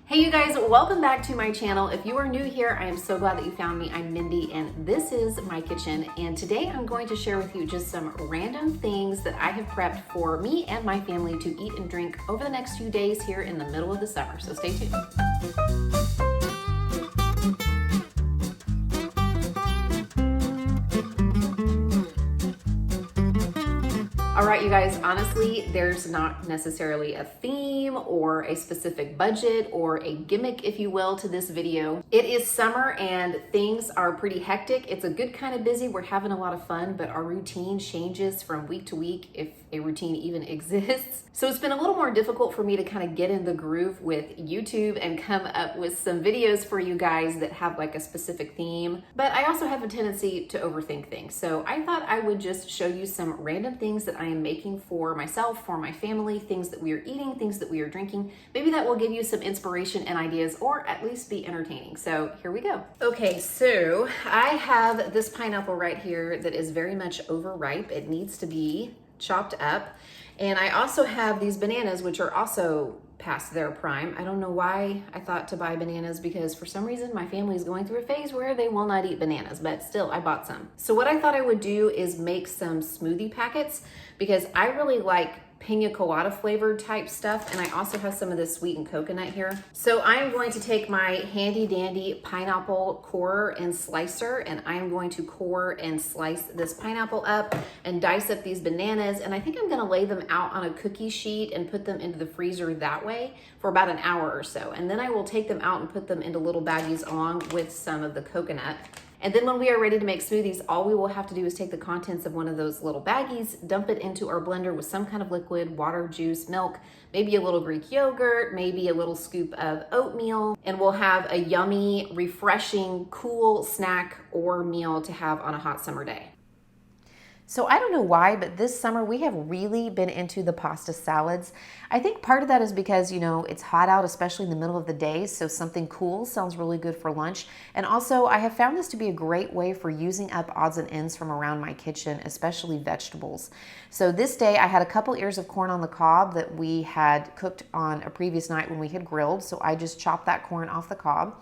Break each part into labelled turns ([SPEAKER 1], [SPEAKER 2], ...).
[SPEAKER 1] Hey you guys, welcome back to my channel. If you are new here, I am so glad that you found me. I'm Mindy and this is my kitchen. And today I'm going to share with you just some random things that I have prepped for me and my family to eat and drink over the next few days here in the middle of the summer. So stay tuned. All right, you guys, honestly, there's not necessarily a theme or a specific budget or a gimmick, if you will, to this video. It is summer and things are pretty hectic. It's a good kind of busy. We're having a lot of fun, but our routine changes from week to week, if a routine even exists. So it's been a little more difficult for me to kind of get in the groove with YouTube and come up with some videos for you guys that have like a specific theme. But I also have a tendency to overthink things. So I thought I would just show you some random things that I am making for myself, for my family, things that we are eating, things that we are drinking. Maybe that will give you some inspiration and ideas, or at least be entertaining. So here we go. Okay, so I have this pineapple right here that is very much overripe. It needs to be chopped up. And I also have these bananas, which are also past their prime. I don't know why I thought to buy bananas, because for some reason my family is going through a phase where they will not eat bananas, but still I bought some. So what I thought I would do is make some smoothie packets, because I really like pina colada flavored type stuff, and I also have some of this sweetened coconut here. So I'm going to take my handy dandy pineapple corer and slicer, and I'm going to core and slice this pineapple up and dice up these bananas, and I think I'm gonna lay them out on a cookie sheet and put them into the freezer that way for about an hour or so. And then I will take them out and put them into little baggies along with some of the coconut. And then when we are ready to make smoothies, all we will have to do is take the contents of one of those little baggies, dump it into our blender with some kind of liquid, water, juice, milk, maybe a little Greek yogurt, maybe a little scoop of oatmeal, and we'll have a yummy, refreshing, cool snack or meal to have on a hot summer day. So I don't know why, but this summer we have really been into the pasta salads. I think part of that is because, you know, it's hot out, especially in the middle of the day, so something cool sounds really good for lunch. And also I have found this to be a great way for using up odds and ends from around my kitchen, especially vegetables. So this day I had a couple ears of corn on the cob that we had cooked on a previous night when we had grilled, so I just chopped that corn off the cob.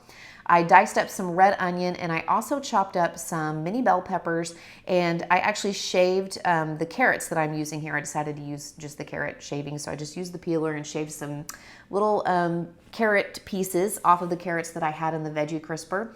[SPEAKER 1] I diced up some red onion, and I also chopped up some mini bell peppers, and I actually shaved the carrots that I'm using here. I decided to use just the carrot shaving, so I just used the peeler and shaved some little carrot pieces off of the carrots that I had in the veggie crisper.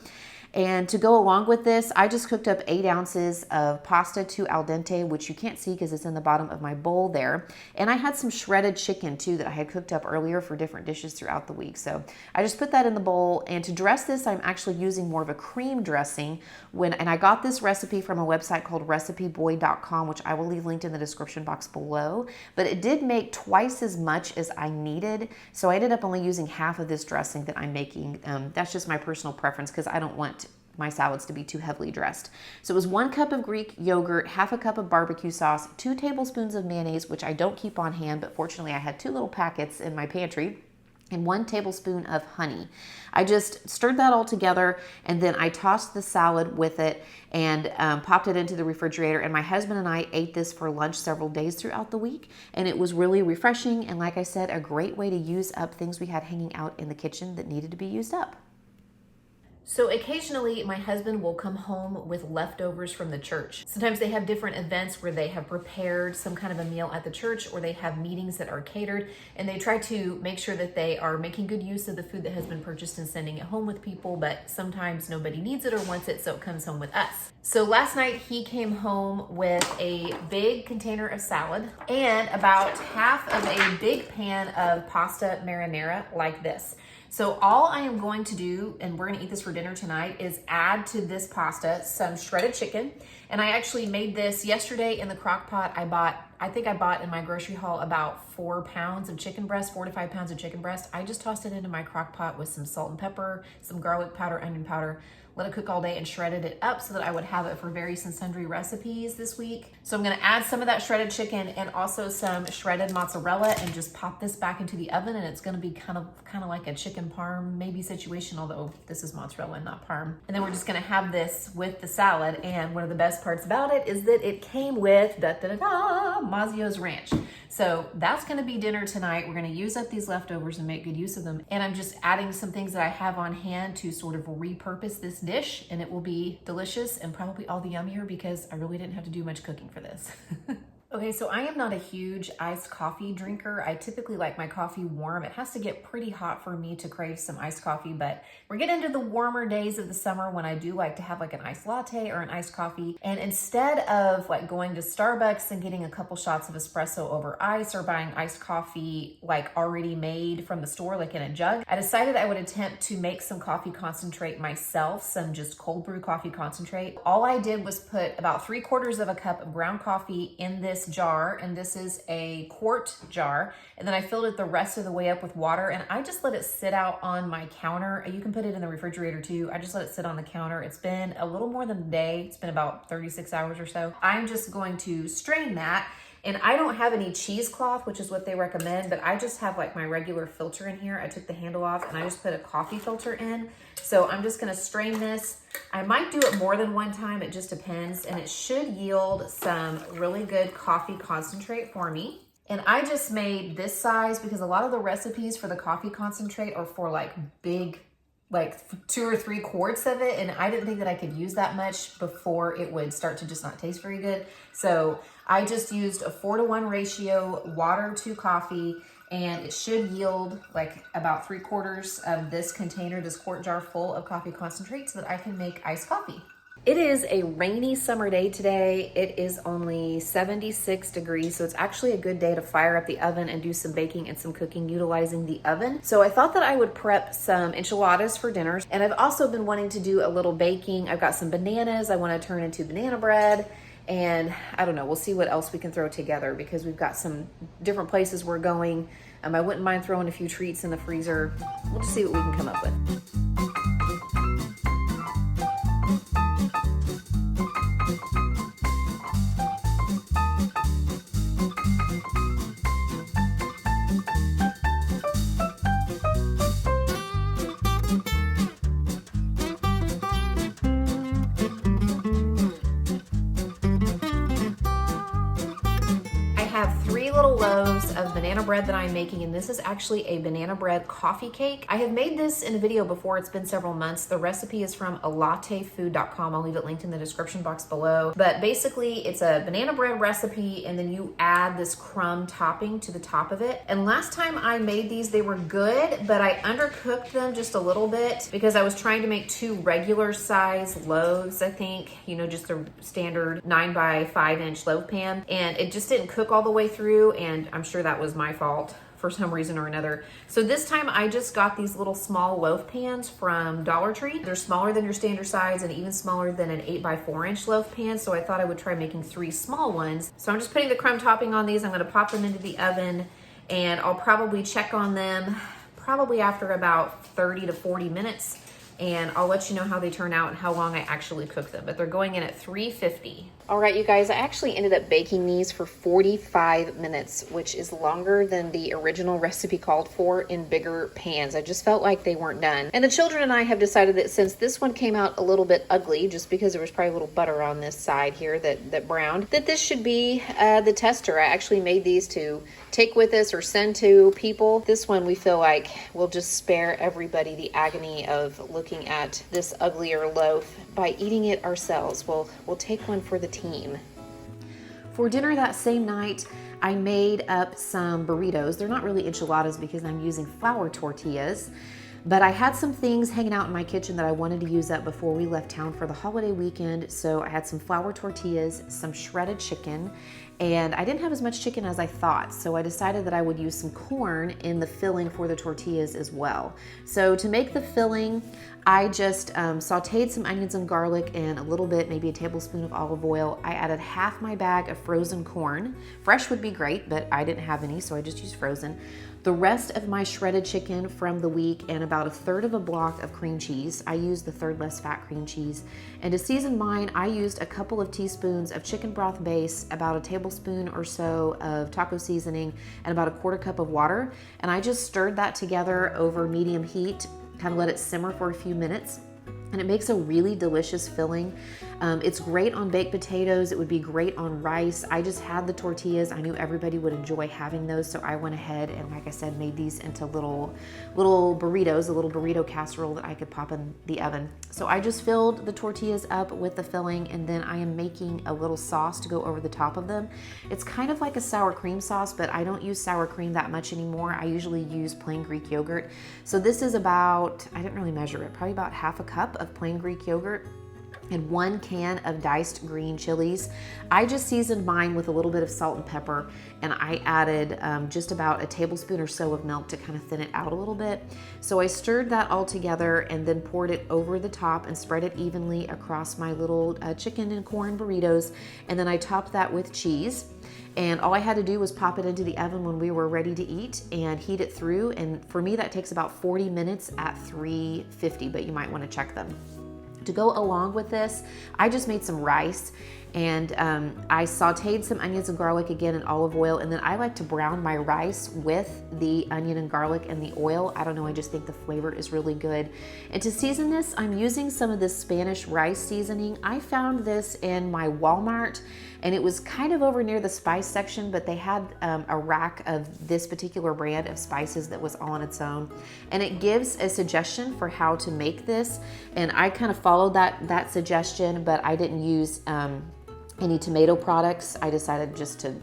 [SPEAKER 1] And to go along with this, I just cooked up 8 ounces of pasta to al dente, which you can't see because it's in the bottom of my bowl there. And I had some shredded chicken too that I had cooked up earlier for different dishes throughout the week. So I just put that in the bowl. And to dress this, I'm actually using more of a cream dressing. And I got this recipe from a website called recipeboy.com, which I will leave linked in the description box below. But it did make twice as much as I needed. So I ended up only using half of this dressing that I'm making. That's just my personal preference because I don't want my salads to be too heavily dressed. So it was 1 cup of Greek yogurt, half a cup of barbecue sauce, 2 tablespoons of mayonnaise, which I don't keep on hand, but fortunately I had 2 little packets in my pantry, and 1 tablespoon of honey. I just stirred that all together, and then I tossed the salad with it and popped it into the refrigerator. And my husband and I ate this for lunch several days throughout the week, and it was really refreshing. And like I said, a great way to use up things we had hanging out in the kitchen that needed to be used up. So occasionally my husband will come home with leftovers from the church. Sometimes they have different events where they have prepared some kind of a meal at the church, or they have meetings that are catered, and they try to make sure that they are making good use of the food that has been purchased and sending it home with people, but sometimes nobody needs it or wants it, so it comes home with us. So last night he came home with a big container of salad and about half of a big pan of pasta marinara like this. So all I am going to do, and we're gonna eat this for dinner tonight, is add to this pasta some shredded chicken. And I actually made this yesterday in the crock pot. I think I bought in my grocery haul about 4 pounds of chicken breast, 4 to 5 pounds of chicken breast. I just tossed it into my crock pot with some salt and pepper, some garlic powder, onion powder, let it cook all day, and shredded it up so that I would have it for various and sundry recipes this week. So I'm gonna add some of that shredded chicken and also some shredded mozzarella and just pop this back into the oven, and it's gonna be kind of like a chicken parm maybe situation, although this is mozzarella and not parm. And then we're just gonna have this with the salad, and one of the best parts about it is that it came with Mazio's Ranch. So that's gonna be dinner tonight. We're gonna use up these leftovers and make good use of them. And I'm just adding some things that I have on hand to sort of repurpose this dish, and it will be delicious and probably all the yummier because I really didn't have to do much cooking for this. Okay, so I am not a huge iced coffee drinker. I typically like my coffee warm. It has to get pretty hot for me to crave some iced coffee, but we're getting into the warmer days of the summer when I do like to have like an iced latte or an iced coffee. And instead of like going to Starbucks and getting a couple shots of espresso over ice or buying iced coffee like already made from the store, like in a jug, I decided I would attempt to make some coffee concentrate myself, some just cold brew coffee concentrate. All I did was put about 3/4 of a cup of ground coffee in this jar, and this is a quart jar, and then I filled it the rest of the way up with water, and I just let it sit out on my counter. You can put it in the refrigerator too. I just let it sit on the counter. It's been a little more than a day. It's been about 36 hours or so. I'm just going to strain that, and I don't have any cheesecloth, which is what they recommend, but I just have like my regular filter in here. I took the handle off and I just put a coffee filter in. So I'm just gonna strain this. I might do it more than one time, it just depends, and it should yield some really good coffee concentrate for me. And I just made this size because a lot of the recipes for the coffee concentrate are for like big, like 2 or 3 quarts of it, and I didn't think that I could use that much before it would start to just not taste very good. So I just used a 4-to-1 ratio, water to coffee, and it should yield like about 3/4 of this container, this quart jar full of coffee concentrate, so that I can make iced coffee. It is a rainy summer day today. It is only 76 degrees, so it's actually a good day to fire up the oven and do some baking and some cooking utilizing the oven. So I thought that I would prep some enchiladas for dinner, and I've also been wanting to do a little baking. I've got some bananas I want to turn into banana bread, and I don't know, we'll see what else we can throw together because we've got some different places we're going. I wouldn't mind throwing a few treats in the freezer. We'll just see what we can come up with. Little loaves of banana bread that I'm making, and this is actually a banana bread coffee cake. I have made this in a video before. It's been several months. The recipe is from alattefood.com. I'll leave it linked in the description box below. But basically, it's a banana bread recipe, and then you add this crumb topping to the top of it. And last time I made these, they were good, but I undercooked them just a little bit because I was trying to make 2 regular size loaves, I think, you know, just a standard 9 by 5 inch loaf pan, and it just didn't cook all the way through, and I'm sure that was my fault for some reason or another. So this time I just got these little small loaf pans from Dollar Tree. They're smaller than your standard size and even smaller than an 8 by 4 inch loaf pan, so I thought I would try making 3 small ones. So I'm just putting the crumb topping on these. I'm gonna pop them into the oven, and I'll probably check on them probably after about 30 to 40 minutes, and I'll let you know how they turn out and how long I actually cook them. But they're going in at 350. All right, you guys, I actually ended up baking these for 45 minutes, which is longer than the original recipe called for in bigger pans. I just felt like they weren't done. And the children and I have decided that since this one came out a little bit ugly, just because there was probably a little butter on this side here that browned, that this should be the tester. I actually made these to take with us or send to people. This one we feel like will just spare everybody the agony of looking at this uglier loaf by eating it ourselves. We'll take one for the team. For dinner that same night, I made up some burritos. They're not really enchiladas because I'm using flour tortillas, but I had some things hanging out in my kitchen that I wanted to use up before we left town for the holiday weekend. So I had some flour tortillas, some shredded chicken, and I didn't have as much chicken as I thought, so I decided that I would use some corn in the filling for the tortillas as well. So to make the filling, I just sauteed some onions and garlic and a little bit, maybe a tablespoon of olive oil. I added half my bag of frozen corn. Fresh would be great, but I didn't have any, so I just used frozen. The rest of my shredded chicken from the week and about 1/3 of a block of cream cheese. I used the 1/3 less fat cream cheese. And to season mine, I used a couple of teaspoons of chicken broth base, about a tablespoon or so of taco seasoning, and about 1/4 cup of water. And I just stirred that together over medium heat, kind of let it simmer for a few minutes. and it makes a really delicious filling. It's great on baked potatoes. It would be great on rice. I just had the tortillas. I knew everybody would enjoy having those, so I went ahead and, like I said, made these into little burritos, a little burrito casserole that I could pop in the oven. So I just filled the tortillas up with the filling, and then I am making a little sauce to go over the top of them. It's kind of like a sour cream sauce, but I don't use sour cream that much anymore. I usually use plain Greek yogurt. So this is about, I didn't really measure it, probably about half a cup of plain Greek yogurt and 1 can of diced green chilies. I just seasoned mine with a little bit of salt and pepper, and I added just about a tablespoon or so of milk to kind of thin it out a little bit. So I stirred that all together and then poured it over the top and spread it evenly across my little chicken and corn burritos. And then I topped that with cheese. And all I had to do was pop it into the oven when we were ready to eat and heat it through. And for me, that takes about 40 minutes at 350, but you might want to check them. To go along with this, I just made some rice, and I sauteed some onions and garlic again in olive oil, and then I like to brown my rice with the onion and garlic and the oil. I don't know, I just think the flavor is really good. And to season this, I'm using some of this Spanish rice seasoning. I found this in my Walmart, and it was kind of over near the spice section, but they had a rack of this particular brand of spices that was all on its own. And it gives a suggestion for how to make this, and I kind of followed that suggestion, but I didn't use any tomato products. I decided just to,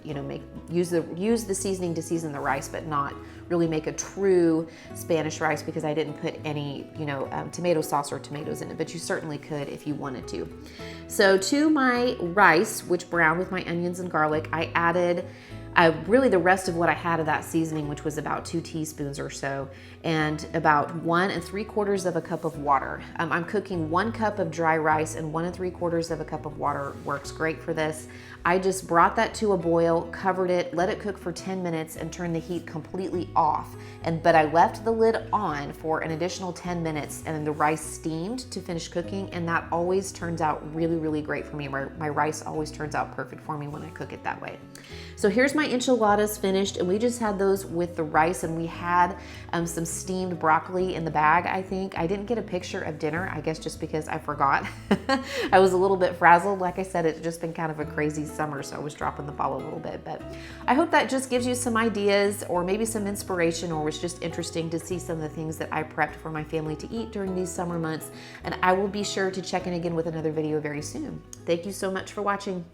[SPEAKER 1] use the seasoning to season the rice, but not really make a true Spanish rice, because I didn't put any, tomato sauce or tomatoes in it, but you certainly could if you wanted to. So to my rice, which browned with my onions and garlic, I added really the rest of what I had of that seasoning, which was about 2 teaspoons or so, and about 1 3/4 cup of water. I'm cooking 1 cup of dry rice, and 1 3/4 cup of water works great for this. I just brought that to a boil, covered it, let it cook for 10 minutes, and turned the heat completely off. But I left the lid on for an additional 10 minutes, and then the rice steamed to finish cooking, and that always turns out really, really great for me. My rice always turns out perfect for me when I cook it that way. So here's my enchiladas finished, and we just had those with the rice, and we had some steamed broccoli in the bag, I think. I didn't get a picture of dinner, I guess just because I forgot. I was a little bit frazzled. Like I said, it's just been kind of a crazy summer, so I was dropping the ball a little bit. But I hope that just gives you some ideas, or maybe some inspiration, or was just interesting to see some of the things that I prepped for my family to eat during these summer months. And I will be sure to check in again with another video very soon. Thank you so much for watching.